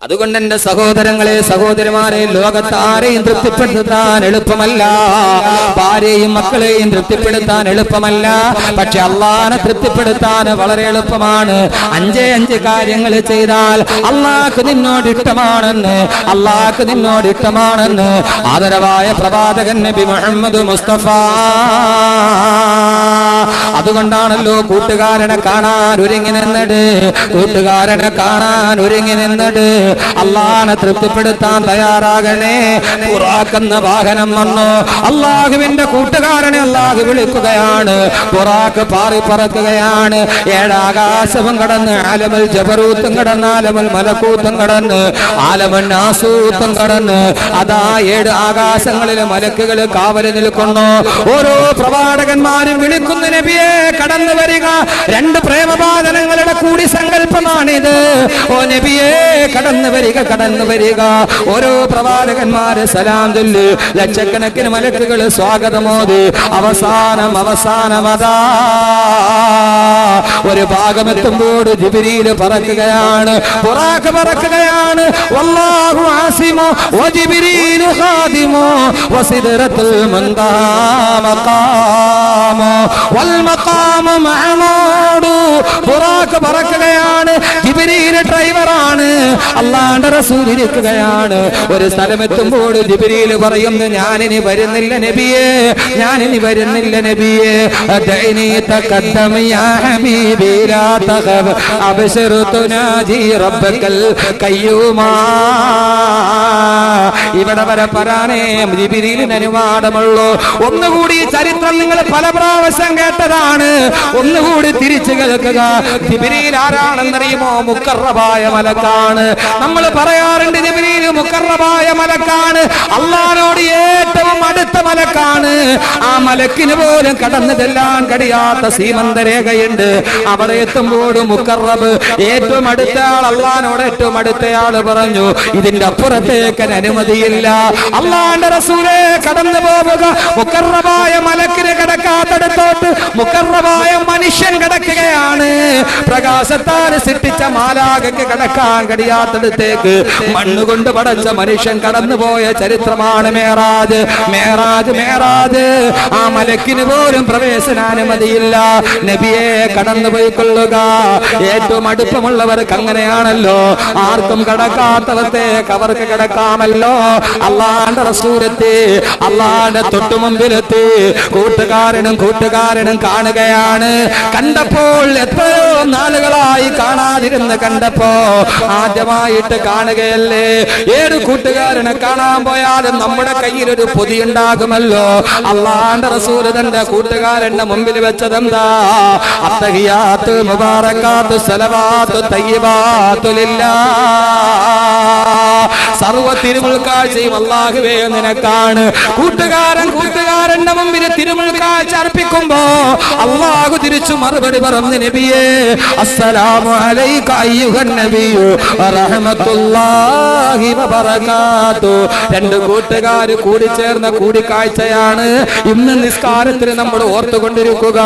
അതുകൊണ്ട് എന്റെ സഹോദരങ്ങളെ, സഹോദരിമാരെ, ലോകത്ത് ആരെയും തൃപ്തിപ്പെടുത്താൻ എളുപ്പമല്ല, ഭാര്യയും മക്കളെയും തൃപ്തിപ്പെടുത്താൻ എളുപ്പമല്ല. പക്ഷെ അള്ളാഹനെ തൃപ്തിപ്പെടുത്താൻ വളരെ എളുപ്പമാണ്. 5 കാര്യങ്ങൾ ചെയ്താൽ അള്ളാഹ്ക്ക് നിന്നോട് ഇഷ്ടമാണെന്ന് ആദരവായ പ്രവാചകൻ നബി മുഹമ്മദ് മുസ്തഫ. അതുകൊണ്ടാണല്ലോ കൂട്ടുകാരനെ കാണാൻ ഒരുങ്ങി നിന്നത്. അള്ളാഹനെ തൃപ്തിപ്പെടുത്താൻ തയ്യാറാകണേ. ബുറാഖെന്ന വാഹനം വന്നു. അള്ളാഹുവിന്റെ കൂട്ടുകാരനെ അള്ളാഹു വിളിക്കുകയാണ്. ബുറാഖ് പാറി പറക്കുകയാണ്. 7 ആകാശവും കടന്ന്, ആലമുൽ ജബറൂത്തും കടന്ന്, ആലമുൽ മലക്കൂത്തും കടന്ന്, ആലമുൽ നാസൂത്തും കടന്ന്, അതാ 7 ആകാശങ്ങളിലെ മലക്കുകൾ കാവല് നിൽക്കുന്നു. ഓരോ പ്രവാചകന്മാരും വിളിക്കുന്ന നബിയെ കടന്നു വരിക. 2 പ്രേമവാദനങ്ങളുടെ കൂടി സങ്കല്പമാണിത്. ഓ നബിയെ കടന്നു വരിക. ഓരോ പ്രവാചകന്മാര് സലാം ചൊല്ലി, ലക്ഷക്കണക്കിന് മലക്കുകൾ സ്വാഗതമോദി. അവസാനം അതാ ഒരു ഭാഗമെത്തുമ്പോൾ ജിബ്രീൽ പറക്കുകയാണ്, ബുറാഖ് പറക്കുകയാണ്. വല്ലാഹു ആസിമു വജിബ്രീലു ഖാദിമു വസിദ്റത്തുൽ മുൻതഹാ മഖാമു വൽ മഖാമു മഅമൂദു. ബുറാഖ് പറക്കുകയാണ്, ജിബ്രീൽ ഡ്രൈവറാണ്, അല്ലാഹുവിന്റെ റസൂൽ ഇരിക്കുകയാണ്. ഒരു സ്ഥലമെത്തുമ്പോൾ ജിബ്രീൽ പറയുന്നു, ഞാനിനി വരുന്നില്ല നബിയേ, ദഅനി തഖദ്ദം യാ ഹബീബി ലാ തഖബ് അബ്ശിർ തുനാജി റബ്ബകൽ ഖയ്യൂമാ. ഇവിടെ വരെ പറയാനേ ജിബ്രീലിന് അനുവാദമുള്ളൂ. ഒന്നുകൂടി ചരിത്രം നിങ്ങൾ പല പ്രാവശ്യം കേട്ടതാണ്, ഒന്നുകൂടി തിരിച്ചു കേൾക്കുക. ജിബ്രീൽ ആരാണെന്നറിയുമോ? മുഖറബായ മലക്കാണ്. നമ്മൾ പറയാറുണ്ട് ജിബ്രീൽ മുഖറബായ മലക്കാണ്, അല്ലാഹുവോട് ഏറ്റവും അടുത്ത മലക്കാണ്. ആ മലക്കിന് പോലും കടന്നു ചെല്ലാൻ കഴിയാത്ത സീമന്തരേഖയുണ്ട്. അവിടെ എത്തുമ്പോൾ മുഖറബ്, ഏറ്റവും അടുത്ത ആൾ, അല്ലാഹുവോട് ഏറ്റവും അടുത്തയാൾ പറഞ്ഞു, ഇതിന്റെ അപ്പുറത്തേക്ക് അനുമതിയില്ല. അല്ലാഹുവിന്റെ റസൂലേ കടന്നു പോവുക. മുഖറബായ മലക്കിന് കിടക്കാത്തടത്തോട്ട് മുഖറബായ മനുഷ്യൻ കിടക്കുകയാണ്. പ്രകാശത്താൽ സൃഷ്ടിച്ച മാലാഖയ്ക്ക് കടക്കാൻ കഴിയാത്തടത്തേക്ക് മണ്ണുകൊണ്ട് പടച്ച മനുഷ്യൻ കടന്നുപോയ ചരിത്രമാണ് മേറാജ്. ആ മലക്കിന് പോലും പ്രവേശനാനുമതിയില്ല. നബിയെ കടന്നുപോയിക്കൊള്ളുക. ഏറ്റവും അടുപ്പമുള്ളവർക്ക് അങ്ങനെയാണല്ലോ, ആർക്കും കടക്കാത്തവർക്ക് അവർക്ക് കിടക്കാമല്ലോ. അല്ലാഹുവിന്റെ റസൂലെത്തി, അല്ലാഹുവിന്റെ തൊട്ടുമുമ്പിലെത്തി. കൂട്ടുകാരനും കാണുകയാണ്. കണ്ടപ്പോൾ എത്രയോ നാളുകളായി കാണാതിരുന്ന് കണ്ടപ്പോ ആദ്യമായിട്ട് കാണുകയല്ലേ. ഏത് കൂട്ടുകാരനെ കാണാൻ പോയാലും നമ്മുടെ കയ്യിൽ ഒരു പൊതിയുണ്ടാകുമല്ലോ. അല്ലാഹുവിന്റെ റസൂൽ തന്റെ കൂട്ടുകാരന്റെ മുമ്പിൽ വെച്ചതെന്താ? അത്തഹിയാത്ത് മുബാറകാത്ത് സലവാത്ത് തയ്യിബാത്തു ലില്ലാഹ്. സർവ്വ തിരുമുൽക്കാഴ്ചയും അല്ലാഹുവേ നിനക്കാണ്. കൂട്ടുകാരന്റെ മുമ്പിൽ തിരുമുൽക്കാഴ്ച അർപ്പിക്കുമ്പോ അല്ലാഹു തിരിച്ചു മറുപടി പറഞ്ഞു, നബിയേ അസ്സലാമു അലൈക അയ്യുഹൻ നബിയു റഹ്മത്തുള്ളാഹി വബറകാതു. 2 കൂട്ടുകാർ കൂടി ചേർന്ന കൂടിക്കാഴ്ചയാണ് ഇന്ന് നിസ്കാരത്തിന് നമ്മൾ ഓർത്തുകൊണ്ടിരിക്കുക.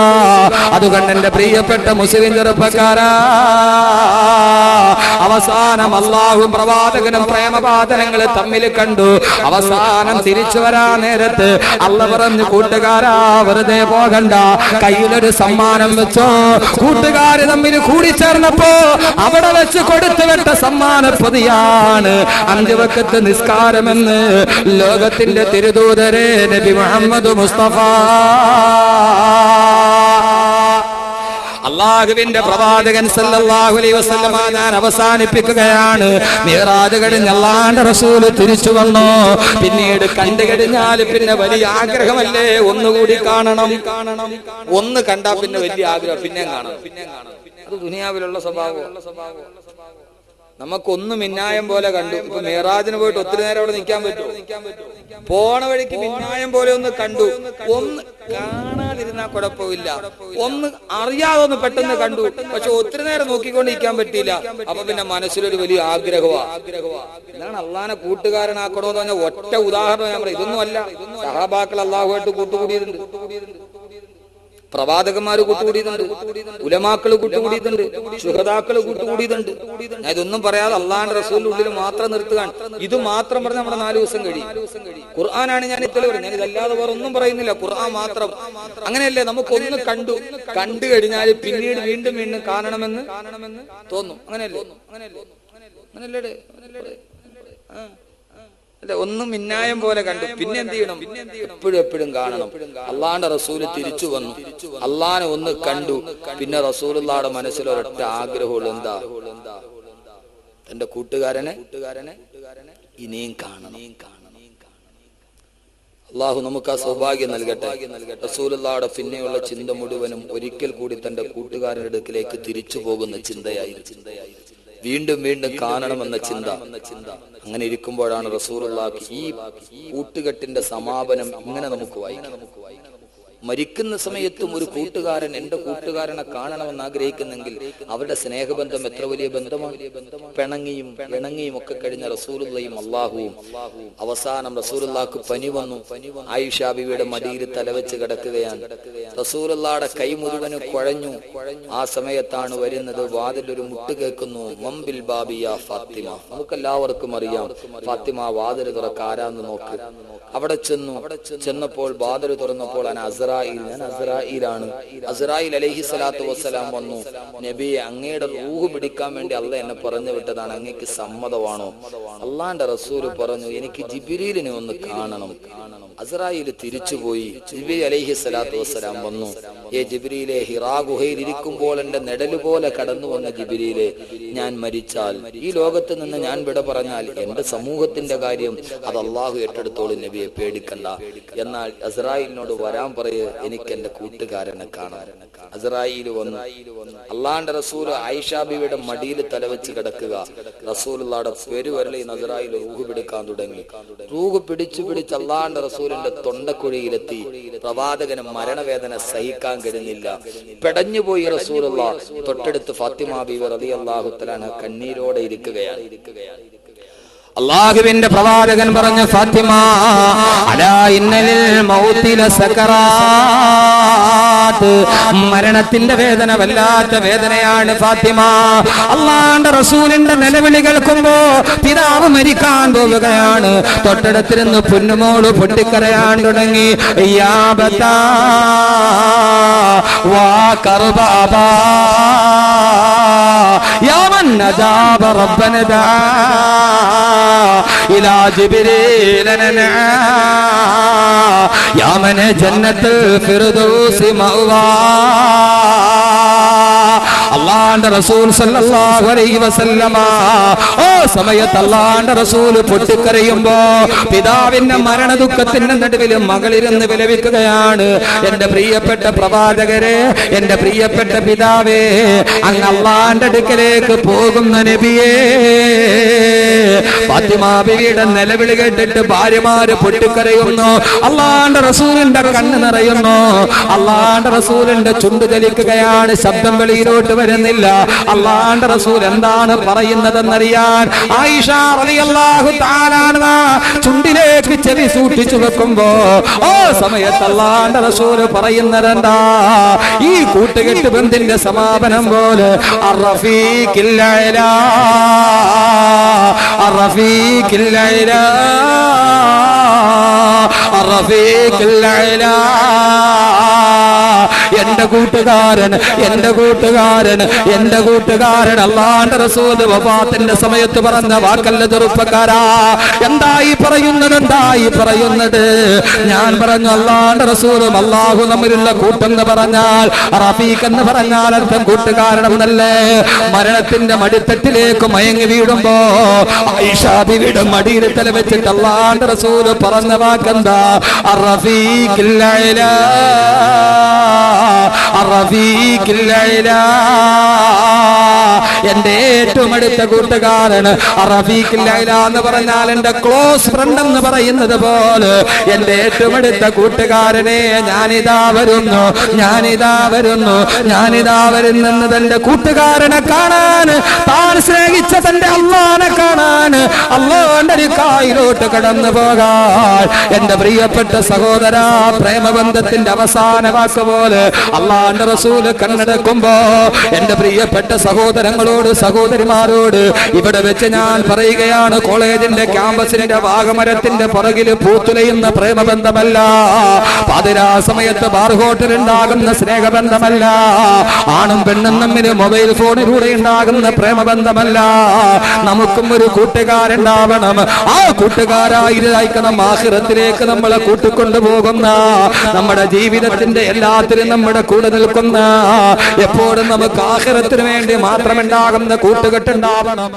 അതുകൊണ്ട് എന്റെ പ്രിയപ്പെട്ട മുസ്ലിം ചെറുപ്പക്കാരാ, അവസാനം അല്ലാഹുവും പ്രവാചകനും പ്രേമവാദനങ്ങൾ തമ്മിൽ കണ്ടു. അവസാനം തിരിച്ചു വരാൻ നേരത്ത് അല്ലാഹു പറഞ്ഞു, കൂട്ടുകാരാ വെറുതെ പോകണ്ട, കയ്യിലൊരു സമ്മാനം വെച്ചോ. കൂട്ടുകാർ തമ്മിൽ കൂടിച്ചേർന്നപ്പോ അവിടെ വെച്ച് കൊടുത്തുവിട്ട സമ്മാന പൊതിയാണ് 5 വഖത്ത് നിസ്കാരമെന്ന് ലോകത്തിന്റെ തിരുദൂതരെ നബി മുഹമ്മദ് മുസ്തഫ. അല്ലാഹുവിന്റെ പ്രവാചകൻ സല്ലല്ലാഹു അലൈഹി വസല്ലമ ഞാൻ അവസാനിപ്പിക്കുകയാണ്. മിഅ്റാജ് കഴിഞ്ഞ് അല്ലാഹുവിന്റെ റസൂൽ തിരിച്ചു വന്നു. പിന്നീട് കണ്ടു കഴിഞ്ഞാൽ പിന്നെ വലിയ ആഗ്രഹമല്ലേ ഒന്നുകൂടി കാണണം. ഒന്ന് കണ്ടാ പിന്നെ വലിയ ആഗ്രഹം പിന്നെയും കാണണം. അത് ദുനിയാവിലുള്ള സ്വഭാവം. നമുക്കൊന്ന് മിന്നായം പോലെ കണ്ടു. ഇപ്പൊ മിഅ്റാജിന് പോയിട്ട് ഒത്തിരി നേരം അവിടെ നിൽക്കാൻ പറ്റുമോ? പോണ വഴിക്ക് മിന്നായം പോലെ ഒന്ന് കണ്ടു. ഒന്ന് കാണാതിരുന്നാ കുഴപ്പമില്ല, ഒന്ന് അറിയാതെ ഒന്ന് പെട്ടെന്ന് കണ്ടു. പക്ഷെ ഒത്തിരി നേരം നോക്കിക്കൊണ്ടിരിക്കാൻ പറ്റിയില്ല. അപ്പൊ പിന്നെ മനസ്സിലൊരു വലിയ ആഗ്രഹമാണ്. ഇതാണ് അള്ളാഹനെ കൂട്ടുകാരനാക്കണോന്ന് പറഞ്ഞ ഒറ്റ ഉദാഹരണം ഞാൻ പറയാം. ഇതൊന്നും അല്ല, സഹാബാക്കൾ അള്ളാഹുവായിട്ട് കൂട്ടുകൂടിയിട്ടുണ്ട്. പ്രവാചകന്മാര് കൂട്ടുകൂടിയതുണ്ട്, ഉലമാക്കള് കൂട്ടുകൂടിയതുണ്ട്, ശുഹദാക്കള് കൂട്ടുകൂടിയതുണ്ട്. ഞാൻ ഇതൊന്നും പറയാതെ അള്ളാന്റെ റസൂലിന്റെ ഉള്ളിൽ മാത്രം നിർത്തുകയാണ്. ഇത് മാത്രം പറഞ്ഞ് നമ്മുടെ 4 ദിവസം കഴിയും. ഖുർആനാണ് ഞാൻ ഇത്തരം പറയുന്നത്, ഞാൻ ഇതല്ലാതെ വേറെ ഒന്നും പറയുന്നില്ല, ഖുർആൻ മാത്രം. അങ്ങനെയല്ലേ, നമുക്കൊന്ന് കണ്ടു കഴിഞ്ഞാൽ പിന്നീട് വീണ്ടും വീണ്ടും കാണണമെന്ന് തോന്നും. അങ്ങനെയല്ലേ? അല്ലെ, ഒന്നും മിന്നായം പോലെ കണ്ടു, പിന്നെ എന്ത് ചെയ്യണം? എപ്പോഴും കാണണം. അള്ളാന്റെ റസൂല് തിരിച്ചു വന്നു, അള്ളാനെ ഒന്ന് കണ്ടു, പിന്നെ റസൂലുള്ളാഹിയുടെ മനസ്സിലൊരൊറ്റ ആഗ്രഹമുള്ളൂ, എന്താ? എന്റെ കൂട്ടുകാരനെ ഇനിയും കാണണം. അള്ളാഹു നമുക്ക് ആ സൗഭാഗ്യം നൽകട്ടെ. റസൂലുള്ളാഹിയുടെ പിന്നെയുള്ള ചിന്ത മുഴുവനും ഒരിക്കൽ കൂടി തന്റെ കൂട്ടുകാരന്റെ അടുക്കിലേക്ക് തിരിച്ചു പോകുന്ന ചിന്തയായിരുന്നു. വീണ്ടും വീണ്ടും കാണണമെന്ന ചിന്ത. അങ്ങനെ ഇരിക്കുമ്പോഴാണ് റസൂലുള്ളാഹി ഈ കൂട്ടുകെട്ടിന്റെ സമാപനം ഇങ്ങനെ നമുക്ക് വായിക്കാം. മരിക്കുന്ന സമയത്തും ഒരു കൂട്ടുകാരൻ എന്റെ കൂട്ടുകാരനെ കാണണമെന്ന് ആഗ്രഹിക്കുന്നെങ്കിൽ അവരുടെ സ്നേഹബന്ധം എത്ര വലിയ ബന്ധമാണ്. പിണങ്ങിയും ഒക്കെ കഴിഞ്ഞ റസൂലുള്ളാഹിയും അള്ളാഹുവും. അവസാനം റസൂലുള്ളാഹിക്ക് പനി വന്നു. ആയിഷ ബീവിയുടെ മടിയിൽ തലവെച്ച് കിടക്കുകയാണ്. റസൂലുള്ളാഹിയുടെ കൈ മുഴുവനും കുഴഞ്ഞു. ആ സമയത്താണ് വരുന്നത്, വാതിലൊരു മുട്ട് കേൾക്കുന്നു. മംബിൽ ബാബിയ ഫാത്തിമ. നമുക്കെല്ലാവർക്കും അറിയാം, ഫാത്തിമ വാതിൽ തുറക്കാരാന്ന് നോക്ക്. അവിടെ ചെന്നപ്പോൾ വാതിൽ തുറന്നപ്പോൾ ഞാൻ അസ്രായിലാണ്. അസ്രായിൽ അലൈഹി സ്വലാത്തു വസ്സലാം വന്നു. നബിയെ, അങ്ങയുടെ റൂഹ് പിടിക്കാൻ വേണ്ടി അള്ളാഹ് എന്നെ പറഞ്ഞു വിട്ടതാണ്, അങ്ങേക്ക് സമ്മതമാണോ? അള്ളാന്റെ റസൂല് പറഞ്ഞു, എനിക്ക് ജിബ്രീലിനെ ഒന്ന് കാണണം. അസ്രായിൽ തിരിച്ചുപോയി. ജിബ്രീൽ അലൈഹി സ്വലാത്തു വസ്സലാം വന്നു. ജിബ്രീലെ, ഹിറാ ഗുഹയിൽ ഇരിക്കുമ്പോൾ എന്റെ നെടല് പോലെ കടന്നു വന്ന ജിബ്രീലെ, ഞാൻ മരിച്ചാൽ, ഈ ലോകത്ത് നിന്ന് ഞാൻ വിട പറഞ്ഞാൽ എന്റെ സമൂഹത്തിന്റെ കാര്യം അത് അള്ളാഹു ഏറ്റെടുത്തോളും, നബിയെ പേടിക്കണ്ട. എന്നാൽ അസ്രായിലിനോട് വരാൻ പറയ്, എനിക്ക് എന്റെ കൂട്ടുകാരനെ കാണാൻ. അസ്രായിൽ വന്നു. അള്ളാന്റെ റസൂൽ ആയിഷ ബീവിയുടെ മടിയിൽ തലവെച്ച് കിടക്കുക. റസൂലുള്ളാഹിയുടെ പെരുവരളിൽ അസ്രായിൽ റൂഹ് പിടിക്കാൻ തുടങ്ങി. റൂഹ് പിടിച്ച് അള്ളാന്റെ റസൂലിന്റെ തൊണ്ടക്കുഴിയിലെത്തി. പ്രവാചകന് മരണവേദന സഹിക്കാൻ കഴിഞ്ഞില്ല, പെടഞ്ഞുപോയി റസൂലുള്ളാഹ്. തൊട്ടടുത്ത് ഫാത്തിമ ബീവി റളിയല്ലാഹു തആല അൻഹ കണ്ണീരോടെ ഇരിക്കുകയാണ്. അല്ലാഹുവിന്റെ പ്രവാചകൻ പറഞ്ഞു, ഫാത്തിമ, അലാ ഇന്നലിൽ മൗതി ലസകറാത്ത്. മരണത്തിന്റെ വേദന വല്ലാത്ത വേദനയാണ് ഫാത്തിമ. അല്ലാഹുവിന്റെ റസൂലിന്റെ നിലവിളി കേൾക്കുമ്പോ പിതാവ് മരിക്കാൻ പോവുകയാണ്. തൊട്ടടുത്തിരുന്ന് പൊന്നുമോള് പൊട്ടിക്കരയാൻ തുടങ്ങി. യാ ബതാ വാ കർബാബാ യാ മൻ നജാബ റബ്ബനദാ ഇലാ ജിബ്രീൽ നനാ യാ മൻ ജന്നത്തുൽ ഫിർദൗസ് മഅവാ. അല്ലാഹുവിന്റെ റസൂൽ സല്ലല്ലാഹു അലൈഹി വസല്ലമ ഓ സമയത്ത് അല്ലാഹുവിന്റെ റസൂൽ പൊട്ടിക്കരയുമ്പോ പിതാവിന്റെ മരണ ദുഃഖത്തിന്റെ നടുവിൽ മകളിരുന്ന് വിലപിക്കുകയാണ്. എന്റെ പ്രിയപ്പെട്ട പ്രവാചകരെ, എന്റെ പ്രിയപ്പെട്ട പിതാവേ, അങ്ങ് അല്ലാഹുവിന്റെ അടുക്കലേക്ക് പോകുന്ന നബിയേ. ഫാത്തിമ ബീവിയുടെ നിലവിളി കേട്ടിട്ട് ഭാര്യമാര് പൊട്ടിക്കരയുന്നു. അല്ലാഹുവിന്റെ റസൂലിന്റെ കണ്ണ് നിറയുന്നു. അല്ലാഹുവിന്റെ റസൂലിന്റെ ചുണ്ട് ചലിക്കുകയാണ്. ശബ്ദം വെളിയിലോട്ട് വരുന്നില്ല. അല്ലാഹുവിന്റെ റസൂൽ എന്താണ് പറയുന്നതെന്നറിയാൻ ആയിഷ റളിയല്ലാഹു തആല അൻഹ ചുണ്ടിലേക്ക് ചെവി സൂക്ഷിച്ചു വെക്കുമ്പോ ആ സമയത്ത് അല്ലാഹുവിന്റെ റസൂൽ പറയുന്നതെന്താ? ഈ കൂട്ടുകെട്ട് ബന്ധിന്റെ സമാപനം പോലെ അർറഫീഖിൽ അലാ അർറഫീഖിൽ അലാ അർറഫീഖിൽ അലാ. എന്റെ കൂട്ടുകാരൻ അല്ലാഹുവിന്റെ റസൂൽ വഫാത്തിന്റെ സമയത്ത് പറഞ്ഞ വാക്കല്ല ചെറുപ്പക്കാരാ. എന്തായി പറയുന്നത്? ഞാൻ പറഞ്ഞു, അല്ലാഹുവിന്റെ റസൂലും അല്ലാഹു തമ്മിലുള്ള കൂട്ടെന്ന് പറഞ്ഞാൽ, റഫീഖ് എന്ന് പറഞ്ഞാൽ അർത്ഥം കൂട്ടുകാരനെന്നല്ലേ. മരണത്തിന്റെ മടിത്തട്ടിലേക്ക് മയങ്ങി വീടുമ്പോ ആയിഷ ബീവിയുടെ മടിയിൽ തല വെച്ചിട്ട് അല്ലാഹുവിന്റെ റസൂൽ പറഞ്ഞ വാക്കെന്താ? അർറഫീഖിൽ അലാ അർറഫീഖിൽ അലാ. എന്റെ ഏറ്റവും അടുത്ത കൂട്ടുകാരൻ റഫീഖിൽ അലാ എന്ന് പറഞ്ഞാൽ എന്റെ ക്ലോസ് ഫ്രണ്ട് എന്ന് പറയുന്നത് പോലെ എന്റെ ഏറ്റവും അടുത്ത കൂട്ടുകാരനെ ഞാനിതാ വരുന്നു തന്റെ കൂട്ടുകാരനെ കാണാൻ, താൻ സ്നേഹിച്ച തന്റെ അല്ലാഹനെ കാണാൻ, അല്ലാഹുവിന്റെ കായിലോട്ട് കടന്നു പോകാൻ. എന്റെ പ്രിയപ്പെട്ട സഹോദരാ, പ്രേമബന്ധത്തിന്റെ അവസാന വാക്ക് പോലെ അള്ളാന്റെ റസൂല് കണ്ണടക്കുമ്പോ എന്റെ പ്രിയപ്പെട്ട സഹോദരങ്ങളോട് സഹോദരിമാരോട് ഇവിടെ വെച്ച് ഞാൻ പറയുകയാണ്, കോളേജിന്റെ ക്യാമ്പസിന്റെ വാഗമരത്തിന്റെ പുറകില് പൂത്തുലയുന്ന പ്രേമബന്ധമല്ല, പാതിരാ സമയത്ത് ബാർ ഹോട്ടൽ ഉണ്ടാകുന്ന സ്നേഹബന്ധമല്ല, ആണും പെണ്ണും തമ്മിൽ മൊബൈൽ ഫോണിലൂടെ ഉണ്ടാകുന്ന പ്രേമബന്ധമല്ല. നമുക്കും ഒരു കൂട്ടുകാരുണ്ടാവണം. ആ കൂട്ടുകാരായിരിക്കണം ആഖിറത്തിലേക്ക് നമ്മളെ കൂട്ടിക്കൊണ്ടുപോകുന്ന, നമ്മുടെ ജീവിതത്തിന്റെ എല്ലാത്തിലും നമ്മുടെ കൂടെ നിൽക്കുന്ന, എപ്പോഴും നമുക്ക് ആഖിറത്തിന് വേണ്ടി മാത്രമുണ്ടാകുന്ന കൂട്ടുകെട്ടുണ്ടാവണം.